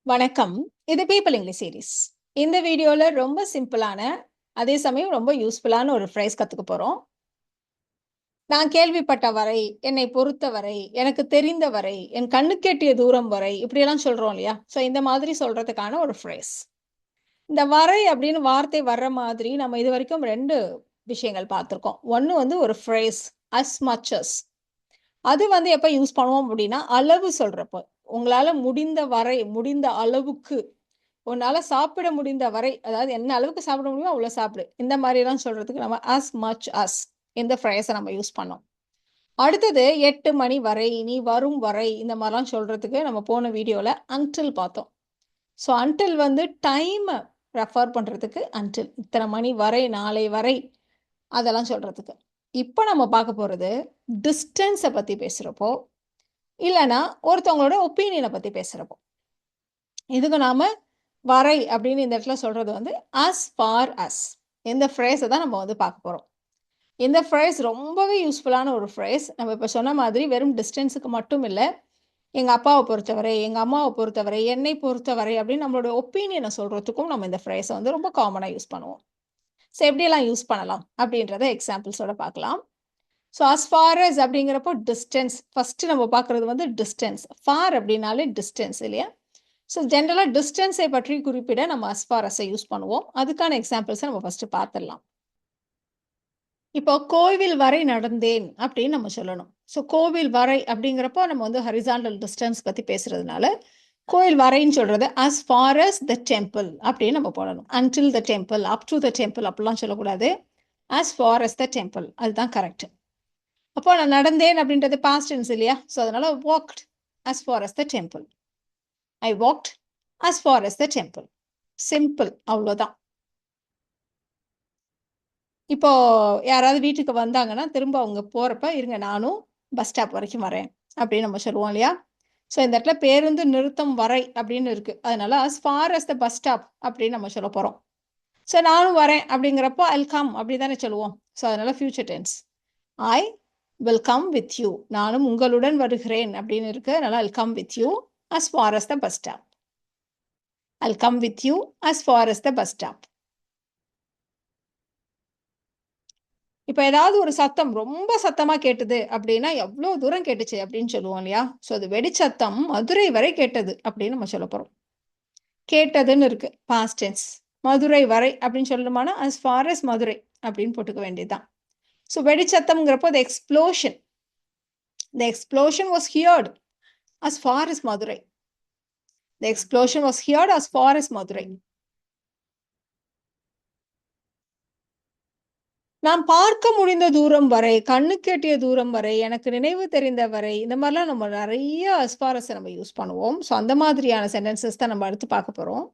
வணக்கம். இது people English series. இந்த வீடியோல ரொம்ப சிம்பிளான, அதே சமயம் ரொம்ப யூஸ்ஃபுல்லான ஒரு ஃப்ரேஸ் கத்துக்க போறோம். நான் கேள்விப்பட்ட வரை, என்னை பொறுத்தவரை, எனக்கு தெரிந்த வரை, என் கண்ணுக்கெட்டிய தூரம் வரை, இப்படியெல்லாம் சொல்றோம் இல்லையா? ஸோ இந்த மாதிரி சொல்றதுக்கான ஒரு ஃப்ரேஸ். இந்த வரை அப்படின்னு வார்த்தை வர்ற மாதிரி நம்ம இதுவரைக்கும் 2 விஷயங்கள் பார்த்திருக்கோம். ஒண்ணு வந்து ஒரு ஃப்ரேஸ், அஸ் மச் அஸ். அது வந்து எப்ப யூஸ் பண்ணுவோம் அப்படின்னா, அளவு சொல்றப்போ. உங்களால முடிந்த வரை, முடிந்த அளவுக்கு உன்னால சாப்பிட முடிந்த வரை, அதாவது என்ன அளவுக்கு சாப்பிட முடியுமோ அவ்வளோ சாப்பிடு. இந்த மாரிலாம் சொல்றதுக்கு நம்ம அஸ் மச் அஸ் இந்த ஃப்ரேஸ நம்ம யூஸ் பண்ணோம். அடுத்தது 8 மணி வரை, நீ வரும் வரை இந்த மாரிலாம் சொல்றதுக்கு நம்ம போன வீடியோல அன்டில் பார்த்தோம். ஸோ அன்டில் வந்து டைம ரெஃபர் பண்றதுக்கு அன்டில். இத்தனை மணி வரை, நாளை வரை அதெல்லாம் சொல்றதுக்கு. இப்ப நம்ம பார்க்க போறது டிஸ்டன்ஸ பத்தி பேசுறப்போ, இல்லன்னா ஒருத்தவங்களோட ஒப்பீனியன பத்தி பேசுறப்போ. இதுக்கு நாம வரை அப்படின்னு இந்த இடத்துல சொல்றது வந்து as far as இந்த ஃப்ரேஸை தான் நம்ம வந்து பார்க்க போறோம். இந்த ஃப்ரேஸ் ரொம்பவே யூஸ்ஃபுல்லான ஒரு ஃப்ரேஸ். நம்ம இப்போ சொன்ன மாதிரி வெறும் டிஸ்டன்ஸுக்கு மட்டும் இல்லை, எங்கள் அப்பாவை பொறுத்தவரை, எங்கள் அம்மாவை பொறுத்தவரை, என்னை பொறுத்தவரை அப்படின்னு நம்மளோட ஒப்பீனியனை சொல்றதுக்கும் நம்ம இந்த ஃப்ரேஸை வந்து ரொம்ப காமனாக யூஸ் பண்ணுவோம். ஸோ எப்படியெல்லாம் யூஸ் பண்ணலாம் அப்படின்றத எக்ஸாம்பிள்ஸோட பார்க்கலாம். ஸோ as far as அப்படிங்கிறப்போ டிஸ்டன்ஸ் ஃபர்ஸ்ட் நம்ம பார்க்கறது வந்து டிஸ்டன்ஸ். ஃபார் அப்படின்னாலே டிஸ்டன்ஸ் இல்லையா? ஸோ ஜென்ரலாக டிஸ்டன்ஸை பற்றி குறிப்பிட நம்ம as far as யூஸ் பண்ணுவோம். அதுக்கான எக்ஸாம்பிள்ஸை நம்ம ஃபர்ஸ்ட் பார்த்துடலாம். இப்போ கோவில் வரை நடந்தேன் அப்படின்னு நம்ம சொல்லணும். ஸோ கோவில் வரை அப்படிங்கிறப்போ நம்ம வந்து ஹரிசாண்டல் டிஸ்டன்ஸ் பற்றி பேசுறதுனால கோயில் வரைன்னு சொல்றது as far as the temple அப்படின்னு நம்ம போடணும். until the temple, up to the temple அப்படிலாம் சொல்லக்கூடாது. as far as the temple அதுதான் கரெக்ட். அப்போ நான் நடந்தேன் அப்படின்றது பாஸ்ட் டென்ஸ் இல்லையா? ஸோ அதனால walked as far as the temple. I walked as far as the temple. Simple அவ்வளோதான். இப்போ யாராவது வீட்டுக்கு வந்தாங்கன்னா திரும்ப அவங்க போறப்ப இருங்க நானும் பஸ் ஸ்டாப் வரைக்கும் வரேன் அப்படின்னு நம்ம சொல்லுவோம் இல்லையா? ஸோ இந்த இடத்துல பேருந்து நிறுத்தம் வரை அப்படின்னு இருக்கு. அதனால as far as the bus stop அப்படின்னு நம்ம சொல்ல போறோம். ஸோ நானும் வரேன் அப்படிங்கிறப்போ I'll come அப்படி தானே சொல்லுவோம். ஸோ அதனால future tense. I will come with you. நானும் உங்களுடன் வருகிறேன் அப்படின்னு இருக்கு. அதனால I'll come with you as far as the bus stop. I'll come with you as far as the bus stop. இப்போ ஏதாவது ஒரு சத்தம் ரொம்ப சத்தமா கேட்டது அப்படின்னா எவ்வளோ தூரம் கேட்டுச்சு அப்படின்னு சொல்லுவோம் இல்லையா? ஸோ அது வெடிச்சத்தம் மதுரை வரை கேட்டது அப்படின்னு நம்ம சொல்ல போறோம். கேட்டதுன்னு இருக்கு பாஸ்ட் டென்ஸ். மதுரை வரை அப்படின்னு சொல்லணுமானா as far as மதுரை அப்படின்னு போட்டுக்க வேண்டியதுதான். ஸோ வெடிச்சத்தம்ங்கிறப்போ the explosion. The explosion was heard as far as Madurai. The explosion was heard as far as Madurai. நான் பார்க்க முடிந்த தூரம் வரை, கண்ணுக்கு எட்டிய தூரம் வரை, எனக்கு நினைவு தெரிந்த வரை, இந்த மாதிரிலாம் நம்ம நிறைய as far as நம்ம யூஸ் பண்ணுவோம். ஸோ அந்த மாதிரியான சென்டென்சஸ் தான் நம்ம அடுத்து பார்க்க போறோம்.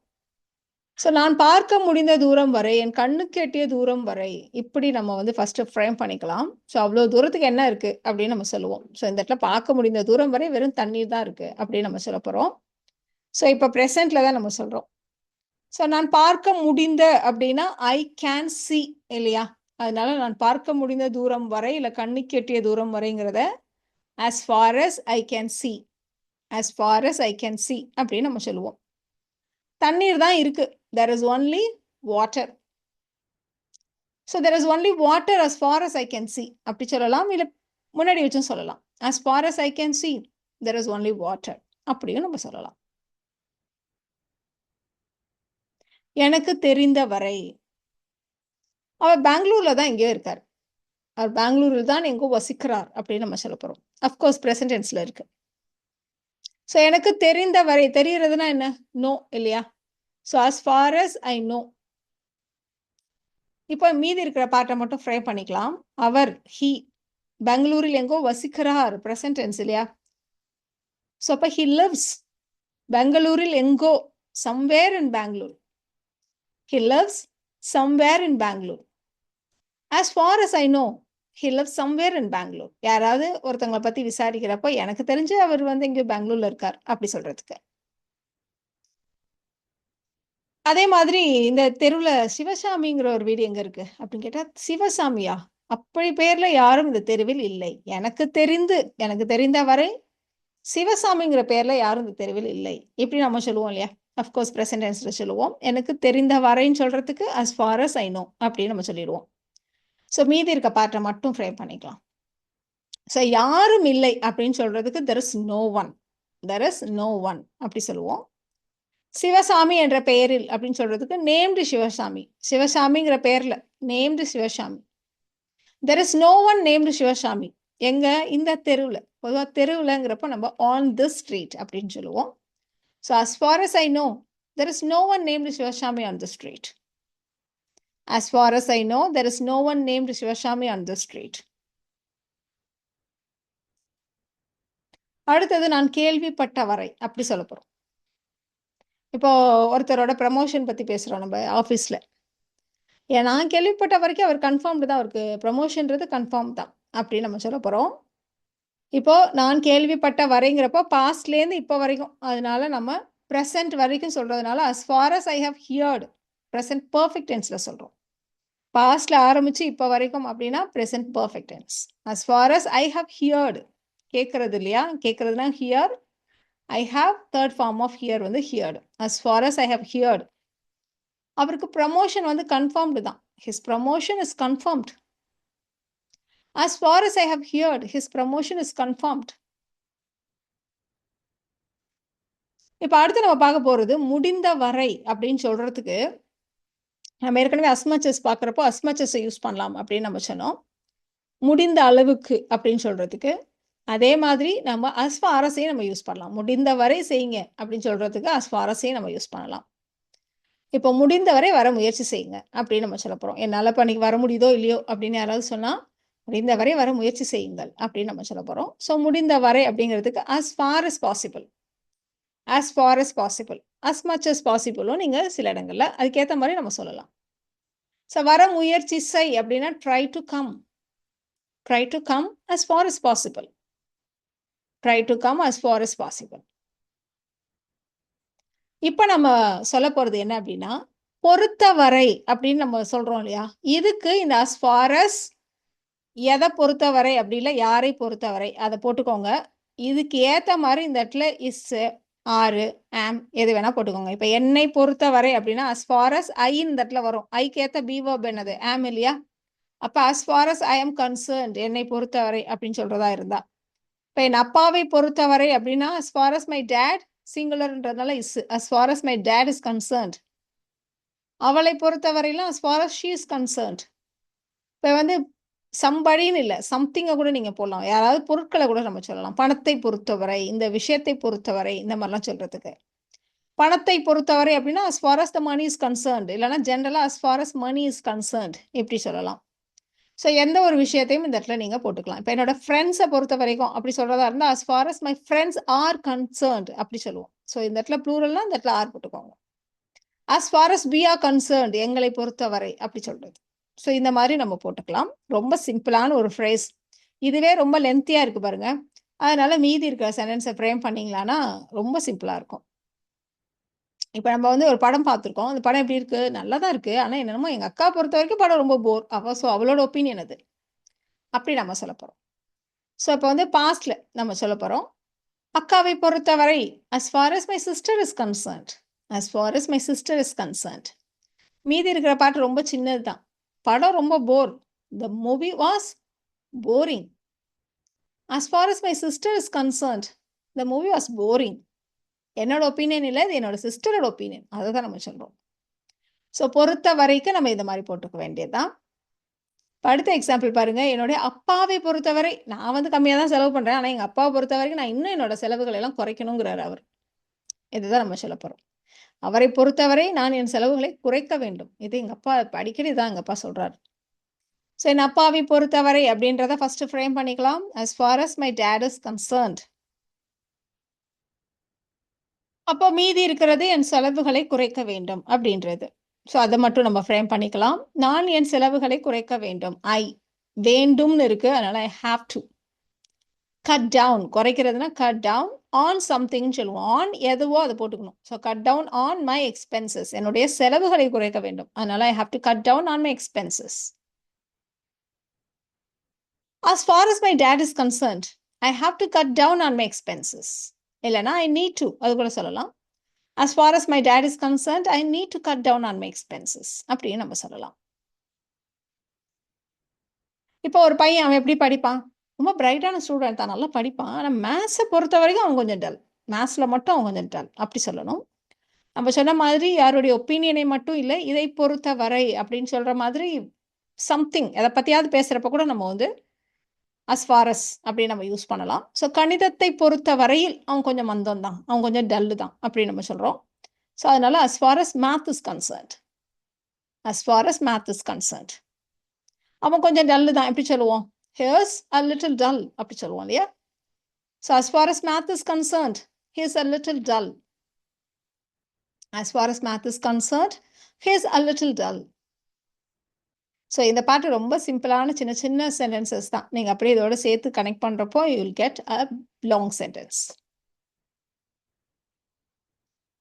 ஸோ நான் பார்க்க முடிந்த தூரம் வரை, என் கண்ணுக்கு எட்டிய தூரம் வரை, இப்படி நம்ம வந்து ஃபர்ஸ்ட் ஃப்ரேம் பண்ணிக்கலாம். ஸோ அவ்வளோ தூரத்துக்கு என்ன இருக்கு அப்படின்னு நம்ம சொல்லுவோம். ஸோ இந்த இடத்துல பார்க்க முடிந்த தூரம் வரை வெறும் தண்ணீர் தான் இருக்கு அப்படின்னு நம்ம சொல்ல போறோம். ஸோ இப்போ ப்ரெசென்ட்ல தான் நம்ம சொல்றோம். ஸோ நான் பார்க்க முடிந்த அப்படின்னா ஐ கேன் see இல்லையா? அதனால நான் பார்க்க முடிந்த தூரம் வரை இல்லை கண்ணுக்கு எட்டிய தூரம் வரைங்கிறத as far as I can see, as far as I can see அப்படின்னு நம்ம சொல்லுவோம். தண்ணீர் தான் இருக்கு. there is only water. so there is only water as far as I can see அப்படி சொல்லலாம், இல்லை முன்னாடி வச்சும் சொல்லலாம். as far as I can see there is only water அப்படியும் நம்ம சொல்லலாம். எனக்கு தெரிந்த வரை அவர் பெங்களூர்ல தான் எங்கேயோ இருக்கார். அவர் பெங்களூரில் தான் எங்கோ வசிக்கிறார் அப்படின்னு நம்ம சொல்ல போறோம். அஃப்கோர்ஸ் பிரசன்ட் டென்ஸ்ல இருக்கு. ஸோ எனக்கு தெரிந்த வரை, தெரிகிறதுனா என்ன? நோ இல்லையா? So as far as I know. இப்போ மீதி இருக்கிற பார்ட்டை மட்டும் ஃப்ரேம் பண்ணிக்கலாம். அவர் he பெங்களூரில் எங்கோ வசிக்கிறார் பிரசன்ட் டென்ஸ் இல்லையா? ஸோ அப்போ he lives பெங்களூரில் எங்கோ, somewhere in Bangalore. he lives somewhere in Bangalore. as far as I know he lives somewhere in Bangalore. யாராவது ஒருத்தவங்களை பத்தி விசாரிக்கிறப்போ எனக்கு தெரிஞ்சு அவர் வந்து எங்கேயோ பெங்களூர்ல இருக்கார் அப்படி சொல்றதுக்கு. அதே மாதிரி இந்த தெருவுல சிவசாமிங்கிற ஒரு வீடு எங்க இருக்கு அப்படின்னு கேட்டா, சிவசாமியா அப்படி பேர்ல யாரும் இந்த தெருவில் இல்லை. எனக்கு தெரிந்த வரை சிவசாமிங்கிற பேர்ல யாரும் இந்த தெருவில் இல்லை இப்படி நம்ம சொல்லுவோம் இல்லையா? அஃப்கோர்ஸ் ப்ரெசன்ட் டென்ஸில் சொல்லுவோம். எனக்கு தெரிந்த வரைன்னு சொல்கிறதுக்கு as far as I know அப்படின்னு நம்ம சொல்லிடுவோம். ஸோ மீதி இருக்க பார்ட்டை மட்டும் ஃப்ரேம் பண்ணிக்கலாம். ஸோ யாரும் இல்லை அப்படின்னு சொல்கிறதுக்கு there is no one. there is no one அப்படி சொல்லுவோம். சிவசாமி என்ற பெயரில் அப்படின்னு சொல்கிறதுக்கு நேம்டு சிவசாமி. சிவசாமிங்கிற பெயரில் named Sivasami. there is no one named Sivasami. எங்க இந்த தெருவில், பொதுவாக தெருவில்ங்கிறப்ப நம்ம on this street அப்படின்னு சொல்லுவோம். So as far as I know, there is no one named Shivashami on the street. As far as I know, there is no one named Shivashami on the street. அடுத்தது நான் கேள்விப்பட்ட வரை அப்படி சொல்ல போகிறோம். இப்போ ஒருத்தரோட ப்ரமோஷன் பற்றி பேசுகிறோம் நம்ம ஆஃபீஸில். ஏன் நான் கேள்விப்பட்ட வரைக்கும் அவர் கன்ஃபார்ம்டு தான், அவருக்கு ப்ரமோஷன்றது கன்ஃபார்ம் தான் அப்படின்னு நம்ம சொல்ல போகிறோம். இப்போது நான் கேள்விப்பட்ட வரைங்கிறப்போ பாஸ்ட்லேருந்து இப்போ வரைக்கும், அதனால நம்ம ப்ரெசன்ட் வரைக்கும் சொல்கிறதுனால as far as I have heard present perfect டென்ஸில் சொல்கிறோம். பாஸ்டில் ஆரம்பித்து இப்போ வரைக்கும் அப்படின்னா present perfect tense. as far as I have heard கேட்குறது இல்லையா, கேட்குறதுனா hear. I have third form of hear வந்து heard. as far as I have heard அவருக்கு ப்ரமோஷன் வந்து கன்ஃபார்ம்டு தான். his promotion is confirmed. as far as I have heard his promotion is confirmed. இப்போ அடுத்து நம்ம பார்க்க போகிறது முடிந்த வரை அப்படின்னு சொல்கிறதுக்கு நம்ம ஏற்கனவே அஸ்மச்சஸ் பார்க்குறப்போ அஸ்மச்சஸை யூஸ் பண்ணலாம் அப்படின்னு நம்ம சொன்னோம். முடிந்த அளவுக்கு அப்படின்னு சொல்கிறதுக்கு அதே மாதிரி நம்ம as far as-ஐயும் நம்ம யூஸ் பண்ணலாம். முடிந்த வரை செய்யுங்க அப்படின்னு சொல்கிறதுக்கு as far as-ஐயும் நம்ம யூஸ் பண்ணலாம். இப்போ முடிந்த வரை வர முயற்சி செய்யுங்க அப்படின்னு நம்ம சொல்ல போகிறோம். என்னால் இப்போ அன்றைக்கி வர முடியுதோ இல்லையோ அப்படின்னு யாராவது சொன்னால் முடிந்த வரை வர முயற்சி செய்யுங்கள் அப்படின்னு நம்ம சொல்ல போகிறோம். ஸோ முடிந்த வரை அப்படிங்கிறதுக்கு as far as possible, as far as possible, as much as possible-ம் நீங்கள் சில இடங்களில் அதுக்கேற்ற மாதிரி நம்ம சொல்லலாம். ஸோ வர முயற்சி செய் அப்படின்னா try to come, try to come as far as possible, try to come as far as possible. இப்போ நம்ம சொல்ல போகிறது என்ன அப்படின்னா பொறுத்தவரை அப்படின்னு நம்ம சொல்கிறோம் இல்லையா, இதுக்கு இந்த as far as எதை பொறுத்தவரை அப்படி இல்லை யாரை பொறுத்தவரை அதை போட்டுக்கோங்க. இதுக்கு ஏற்ற மாதிரி இந்த இடத்துல இஸ், ஆறு, ஆம் எது வேணால் போட்டுக்கோங்க. இப்போ என்னை பொறுத்தவரை அப்படின்னா as far as I இந்த இடத்துல வரும். ஐக்கு ஏற்ற பி verb என்னது, ஆம் இல்லையா. அப்போ as far as I am concerned என்னை பொறுத்தவரை அப்படின்னு சொல்கிறதா இருந்தா. இப்போ என் அப்பாவை பொறுத்தவரை அப்படின்னா as far as my dad சிங்குலர்ன்றதுனால is, as far as my dad is concerned. அவளை பொறுத்தவரையிலும் as far as she is concerned. இப்போ வந்து சம்படின்னு இல்லை, சம்திங்கை கூட நீங்கள் போடலாம். யாராவது பொருட்களை கூட நம்ம சொல்லலாம். பணத்தை பொறுத்தவரை, இந்த விஷயத்தை பொறுத்தவரை, இந்த மாதிரிலாம் சொல்கிறதுக்கு. பணத்தை பொறுத்தவரை அப்படின்னா as far as the money is concerned, இல்லைனா ஜென்ரலாக as far as money is concerned இப்படி சொல்லலாம். ஸோ எந்த ஒரு விஷயத்தையும் இந்த இடத்துல நீங்கள் போட்டுக்கலாம். இப்போ என்னோட ஃப்ரெண்ட்ஸை பொறுத்த வரைக்கும் அப்படி சொல்கிறதா இருந்தால் as far as my friends are concerned அப்படி சொல்லுவோம். ஸோ இந்த இடத்துல ப்ளூரல்னால் இந்த இடத்துல ஆர் போட்டுக்கோங்க. as far as we are concerned எங்களை பொறுத்தவரை அப்படி சொல்கிறது. ஸோ இந்த மாதிரி நம்ம போட்டுக்கலாம். ரொம்ப சிம்பிளான ஒரு ஃப்ரேஸ். இதுவே ரொம்ப லென்த்தியாக இருக்குது பாருங்க. அதனால் மீதி இருக்கிற சென்டென்ஸை ஃப்ரேம் பண்ணிங்களான்னா ரொம்ப சிம்பிளாக இருக்கும். இப்போ நம்ம வந்து ஒரு படம் பார்த்துருக்கோம். அந்த படம் எப்படி இருக்குது, நல்லா தான் இருக்குது. ஆனால் என்னென்னமோ எங்கள் அக்கா பொறுத்த வரைக்கும் படம் ரொம்ப போர். ஸோ அவளோட ஒப்பீனியன் அது அப்படி நம்ம சொல்ல போகிறோம். ஸோ இப்போ வந்து பாஸ்டில் நம்ம சொல்ல போகிறோம். அக்காவை பொறுத்தவரை as far as my sister is concerned, as far as my sister is concerned. மீதி இருக்கிற பாட்டு ரொம்ப சின்னது தான். படம் ரொம்ப போர். The movie was boring. As far as my sister is concerned, the movie was boring. என்னோட ஒப்பீனியன் இல்லை, இது என்னோட சிஸ்டரோட ஒப்பீனியன். அதை தான் நம்ம சொல்கிறோம். ஸோ பொறுத்த வரைக்கும் நம்ம இந்த மாதிரி போட்டுக்க வேண்டியதுதான். அடுத்த எக்ஸாம்பிள் பாருங்கள். என்னுடைய அப்பாவை பொறுத்தவரை நான் வந்து கம்மியாக தான் செலவு பண்ணுறேன், ஆனால் எங்கள் அப்பாவை பொறுத்த வரைக்கும் நான் இன்னும் என்னோட செலவுகளை எல்லாம் குறைக்கணுங்கிறார் அவர். இதுதான் நம்ம சொல்ல போகிறோம். அவரை பொறுத்தவரை நான் என் செலவுகளை குறைக்க வேண்டும். இது எங்கள் அப்பா அடிக்கடி தான் எங்கள் அப்பா சொல்கிறார். ஸோ என் அப்பாவை பொறுத்தவரை அப்படின்றத ஃபஸ்ட்டு ஃப்ரேம் பண்ணிக்கலாம். as far as my dad is concerned. அப்போ மீதி இருக்கிறது என் செலவுகளை குறைக்க வேண்டும் அப்படின்றது. ஸோ அதை மட்டும் நம்ம ஃப்ரேம் பண்ணிக்கலாம். நான் என் செலவுகளை குறைக்க வேண்டும். ஐ வேண்டும்னு இருக்கு, அதனால I have to. Cut down குறைக்கிறதுனா கட் டவுன் ஆன் சம்திங்னு சொல்லுவோம். ஆன் எதுவோ அதை போட்டுக்கணும். So cut down on my expenses என்னுடைய செலவுகளை குறைக்க வேண்டும். அதனால I have to cut down on my expenses. as far as my dad is concerned, I have to cut down on my expenses. இல்லைனா ஐ நீட் டு அது கூட சொல்லலாம். as far as my dad is concerned, I need to cut down on my expenses. அப்படின்னு நம்ம சொல்லலாம். இப்போ ஒரு பையன் அவன் எப்படி படிப்பான்? ரொம்ப பிரைட்டான ஸ்டூடெண்ட் தான், நல்லா படிப்பான். ஆனா மேத்ஸை பொறுத்த வரைக்கும் அவன் கொஞ்சம் டல். மேத்ஸில் மட்டும் அவன் கொஞ்சம் டல், அப்படி சொல்லணும். நம்ம சொன்ன மாதிரி யாருடைய ஒப்பீனியனை மட்டும் இல்லை, இதை பொறுத்த வரை அப்படின்னு சொல்ற மாதிரி சம்திங் எதை பற்றியாவது பேசுகிறப்ப கூட நம்ம வந்து as far as அப்படின்னு நம்ம யூஸ் பண்ணலாம். ஸோ கணிதத்தை பொறுத்த வரையில் அவன் கொஞ்சம் மந்தம் தான், அவன் கொஞ்சம் டல்லு தான் அப்படின்னு நம்ம சொல்கிறோம். ஸோ அதனால as far as math is concerned, as far as math is concerned, அவன் கொஞ்சம் டல்லு தான், எப்படி சொல்லுவோம்? Here's a little dull அப்படி சொல்லுவோம் இல்லையா? So as far as math is concerned, here's a little dull. As far as math is concerned, here's a little dull. So இந்த பாட்டு ரொம்ப சிம்பிளான சின்ன சின்ன சென்டென்சஸ் தான். நீங்கள் அப்படியே இதோட சேர்த்து கனெக்ட் பண்ணுறப்போ you will get a long sentence.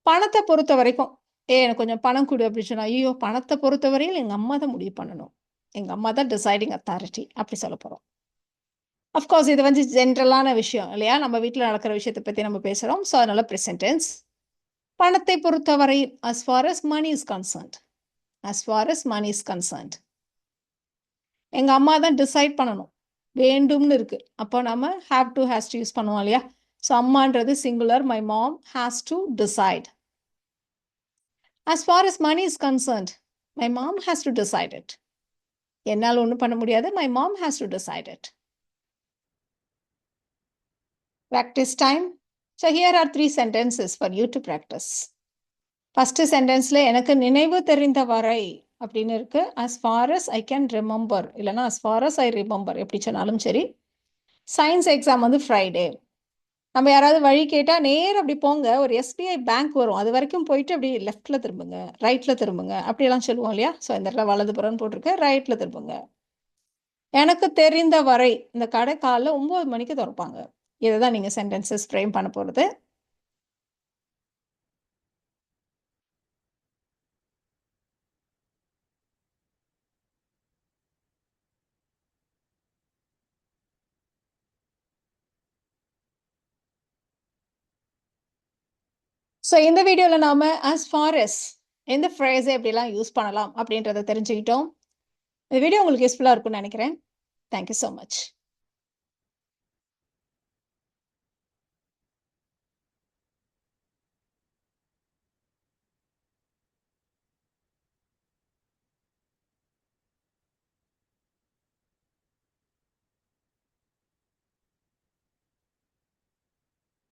பணத்தை பொறுத்த வரைக்கும் எனக்கு கொஞ்சம் பணம் கொடு அப்படின்னு சொன்னா, ஐயோ பணத்தை பொறுத்த வரையில் எங்கள் அம்மா தான் முடிவு பண்ணணும், எங்கள் அம்மா தான் டிசைடிங் அத்தாரிட்டி அப்படி சொல்ல போகிறோம். அஃப்கோர்ஸ் இது வந்து ஜென்ரலான விஷயம் இல்லையா, நம்ம வீட்டில் நடக்கிற விஷயத்தை பற்றி நம்ம பேசுகிறோம். ஸோ அதனால ப்ரெசன்டென்ஸ். பணத்தை பொறுத்த வரையில் as far as money is concerned, as far as money is concerned, எங்கள் அம்மா தான் டிசைட் பண்ணணும், வேண்டும்னு இருக்கு, அப்போ நம்ம have to has to use பண்ணுவோம் இல்லையா? ஸோ அம்மான்றது singular, my mom has to decide. as far as money is concerned, my mom has to decide it. என்னால் ஒன்றும் பண்ண முடியாது, my mom has to decide it. Practice time. So here are 3 sentences for you to practice. First sentenceல எனக்கு நினைவு தெரிந்த வரை அப்படின்னு இருக்கு. as far as I can remember இல்லைனா as far as I remember எப்படி சொன்னாலும் சரி. சயின்ஸ் எக்ஸாம் வந்து ஃப்ரைடே. நம்ம யாராவது வழி கேட்டால் நேரம் அப்படி போங்க, ஒரு எஸ்பிஐ பேங்க் வரும், அது வரைக்கும் போயிட்டு அப்படி லெஃப்டில் திரும்புங்க, ரைட்டில் திரும்புங்க அப்படியெல்லாம் சொல்லுவோம் இல்லையா? ஸோ இந்த இடத்துல வலதுபுறம் போட்டிருக்கு, ரைட்டில் திரும்புங்க. எனக்கு தெரிந்த வரை இந்த கடை காலைல 9 மணிக்கு திறப்பாங்க. இதை தான் நீங்கள் சென்டென்சஸ் ஃப்ரேம் பண்ண போகிறது. ஸோ இந்த வீடியோவில் நாம் as far as எந்த ஃப்ரேஸை எப்படிலாம் யூஸ் பண்ணலாம் அப்படின்றத தெரிஞ்சுக்கிட்டோம். இந்த வீடியோ உங்களுக்கு யூஸ்ஃபுல்லாக இருக்கும்னு நினைக்கிறேன். Thank you so much.